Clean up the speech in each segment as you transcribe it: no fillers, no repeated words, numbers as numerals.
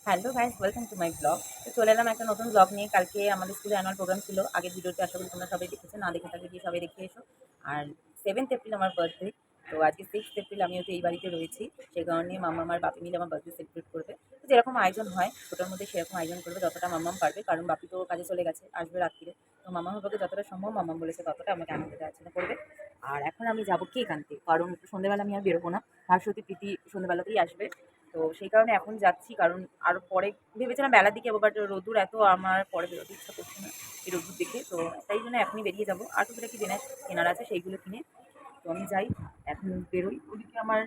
Hello guys, welcome to my blog. তো চলে এলাম একটা নতুন ব্লগ নিয়ে। কালকে আমাদের স্কুলে অ্যানুয়াল প্রোগ্রাম ছিল। আগের ভিডিওতে আশা করি তোমরা সবাই দেখেছো, না দেখে থাকলে গিয়ে সবাই দেখে এসো। আর 7th এপ্রিল আমার বার্থডে। তো আজকে 6th এপ্রিল আমিও তো এই বাড়িতে রয়েছি। সেই কারণে মাম্মা আমার বাপি মিলে আমার বার্থডে সেলিব্রেট করবে। তো যেরকম আয়োজন হয় ছোটোর মধ্যে সেরকম আয়োজন করবে, যতটা মাম্মাম পারবে, কারণ বাপি তো কাজে চলে গেছে, আসবে রাত্রিরে। তো মাম্মার পক্ষে যতটা সম্ভব মাম্মাম বলেছে ততটা আমাকে আনন্দ দেওয়ার জন্য করবে। আর এখন আমি যাবো কেক আনতে, কারণ সন্ধ্যেবেলা আমি আর বেরোবো না। ভাস্বতী প্রীতি সন্ধ্যেবেলাতেই আসবে। তো সেই কারণে এখন যাচ্ছি, কারণ আরও পরে ভেবেছিলাম বেলার দিকে যাবো, বাট রোদ্দুর এত, আমার পরে বেরোতে ইচ্ছা করছে না এই রোদ্দুর দেখে। তো তাই জন্য এখনই বেরিয়ে যাবো। আর টুকটাক কি কেনার আছে সেইগুলো কিনে তো আমি যাই, এখন বেরোই। ওদিকে আমার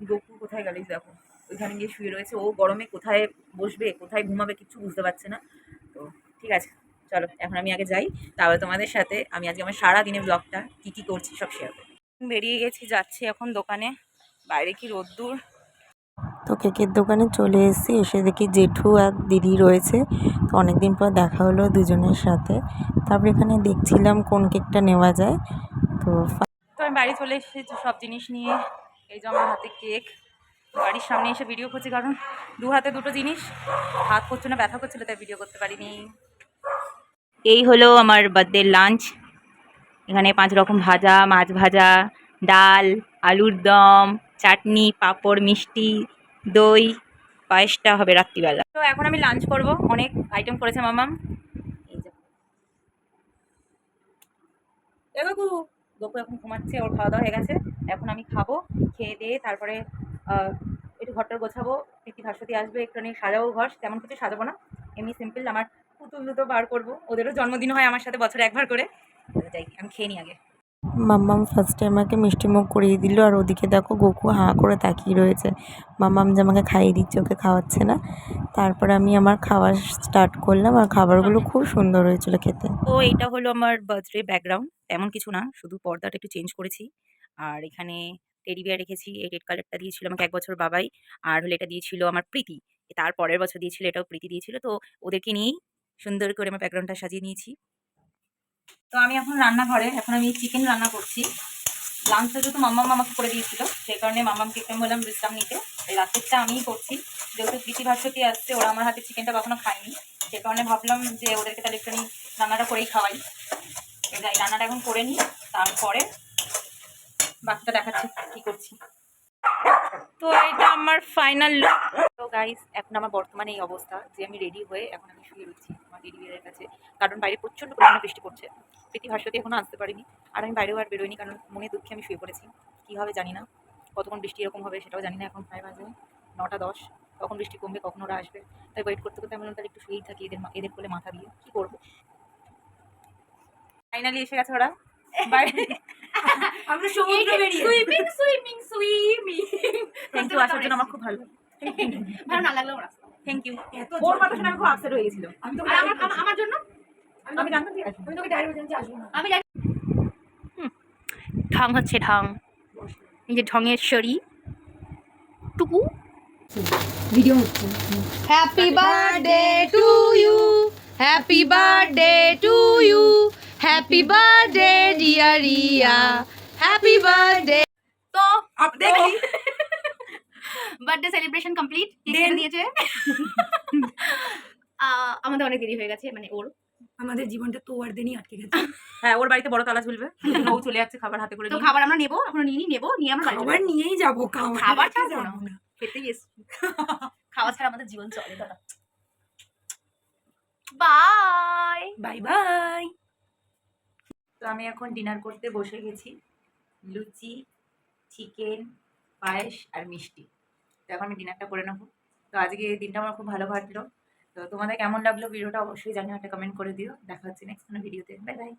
গপু কোথায় গেলে দেখো, ওইখানে গিয়ে শুয়ে রয়েছে। ও গরমে কোথায় বসবে কোথায় ঘুমাবে কিচ্ছু বুঝতে পারছে না। তো ঠিক আছে, চলো এখন আমি আগে যাই, তাহলে তোমাদের সাথে আমি আজকে আমার সারা দিনের ব্লগটা কী কী করছি সব শেয়ার করি। বেরিয়ে গেছি, যাচ্ছি এখন দোকানে। বাইরে কি রোদ্দুর! তো কেকের দোকানে চলে এসেছি, এসে দেখি জেঠু আর দিদি রয়েছে। তো অনেকদিন পর দেখা হলো দুজনের সাথে। তারপর এখানে দেখছিলাম কোন কেকটা নেওয়া যায়। তো আমি বাড়ি চলে এসেছি সব জিনিস নিয়ে। এই যে আমার হাতে কেক, বাড়ির সামনে এসে ভিডিও করছি, কারণ দু হাতে দুটো জিনিস, হাত করছে না, ব্যথা করছিল, তাই ভিডিও করতে পারিনি। এই হলো আমার বার্থডে লাঞ্চ। এখানে 5 রকম ভাজা, মাছ ভাজা, ডাল, আলুর দম, চাটনি, পাঁপড়, মিষ্টি, দই, পায়েসটা হবে রাত্রিবেলা। তো এখন আমি লাঞ্চ করব, অনেক আইটেম করেছে মামাম। এই যে গপু, গপু এখন ঘুমাচ্ছে, ওর খাওয়া দাওয়া হয়ে গেছে। এখন আমি খাবো, খেয়ে দিয়ে তারপরে একটু ঘরটার গোছাবো। প্রীতি ভাস্বতী আসবে, একটুখানি সাজাবো ঘর। তেমন কিছু সাজাবো না, এমনি সিম্পল আমার পুতুল দুটো বার করবো। ওদেরও জন্মদিন হয় আমার সাথে বছরে একবার করে। যাই আমি খেয়ে নিই আগে। মাম্মাম ফার্স্টে আমাকে মিষ্টিমুখ করিয়ে দিল, আর ওদিকে দেখো গোকু হাঁ করে তাকিয়ে রয়েছে। মাম্মাম যে আমাকে খাইয়ে দিচ্ছে, ওকে খাওয়াচ্ছে না। তারপর আমি আমার খাওয়া স্টার্ট করলাম, আর খাবারগুলো খুব সুন্দর হয়েছিল খেতে। তো এইটা হলো আমার বার্থডে ব্যাকগ্রাউন্ড, তেমন কিছু না, শুধু পর্দাটা একটু চেঞ্জ করেছি। আর এখানে টেডি বিয়ার রেখেছি। এই রেড কালারটা দিয়েছিল আমাকে 1 বছর বাবাই। আর হলো এটা দিয়েছিল আমার প্রীতি, তার পরের বছর দিয়েছিল, এটাও প্রীতি দিয়েছিল। তো ওদেরকে নিয়েই সুন্দর করে আমার ব্যাকগ্রাউন্ডটা সাজিয়ে নিয়েছি। তো আমি এখন রান্নাঘরে, এখন আমি চিকেন রান্না করছি। লাঞ্চটা যেহেতু মাম্মাম আমাকে করে দিয়েছিল, সেই কারণে মাম্মামকে একটু বললাম বিশ্রাম নিতে। এই রাতেরটা আমিই করছি, যেহেতু প্রীতি ভাস্বতী আসছে, ওরা আমার হাতে চিকেনটা কখনো খায়নি। সে কারণে ভাবলাম যে ওদেরকে তাহলে একটুখানি রান্নাটা করেই খাওয়াই। এই রান্নাটা এখন করে নিই, তারপরে বাকিটা দেখাচ্ছি কি করছি। তো এটা আমার ফাইনাল লুক। তো গাইস, এখন আমার বর্তমানে এই অবস্থা যে আমি রেডি হয়ে এখন আমি শুয়ে রয়েছি আমার টেডি বিয়ারের কাছে, কারণ বাইরে প্রচণ্ড পরিমাণে বৃষ্টি পড়ছে। প্রীতি ভাস্বতী এখনো আসতে পারিনি, আর আমি বাইরেও আর বেরোইনি, কারণ মনে দুঃখে আমি শুয়ে পড়েছি। কী হবে জানি না, কতক্ষণ বৃষ্টি এরকম হবে সেটাও জানি না। এখন প্রায় বাজে 9টা 10, কখন বৃষ্টি কমবে কখন ওরা আসবে, তাই ওয়েট করতে করতে আমি বললাম তাহলে একটু শুয়েই থাকি, এদের কোলে মাথা দিয়ে কী করবো। ফাইনালি এসে গেছে ওরা বাইরে। আমরা সমুদ্র বেরিয়ে swimming swimming swimming thank you, আসার জন্য আমার খুব ভালো। ভালো না লাগলো ওরা। থ্যাক ইউ। ওর কথা শুনে আমি খুব আপসেট হয়ে গেছিল। আমি তো আমার জন্য আমি জানতাম ঠিক আছে। আমি তোকে ডাইরেক্ট জানছি আসবো না। আমি ঢং হচ্ছে ঢং, এই যে ঢঙের শরী টুকু। ভিডিও হচ্ছে। Happy birthday to you, happy birthday to you, happy birthday dear Riya, happy birthday. তো দেখি বার্থডে সেলিব্রেশন কমপ্লিট, কেক কেটে দিয়েছে। আমাদের অনেক দেরি হয়ে গেছে, মানে ওর আমাদের জীবনটা তো আর দিনই আটকে গেছে। হ্যাঁ, ওর বাড়িতে বড় তালা ঝুলবে, ও চলে যাচ্ছে খাবার হাতে করে তো নিয়ে। খাবার আমরা নেবো, এখনো নিয়ে আমরা বাড়ি খাবার নিয়েই যাবো, খাবার ছাড়া ছাড়বো না, না। খেতেই এসছি। খাওয়া ছাড়া আমাদের জীবন চলে না। Bye bye bye. তো আমি এখন ডিনার করতে বসে গেছি। লুচি, চিকেন, পায়েস আর মিষ্টি। তো এখন আমি ডিনারটা করে নেবো। তো আজকে এই দিনটা আমার খুব ভালো কাটলো। তো তোমাদের কেমন লাগলো ভিডিওটা অবশ্যই জানিও, একটা কমেন্ট করে দিও। দেখা হচ্ছে নেক্সট কোনো ভিডিওতে। Bye bye.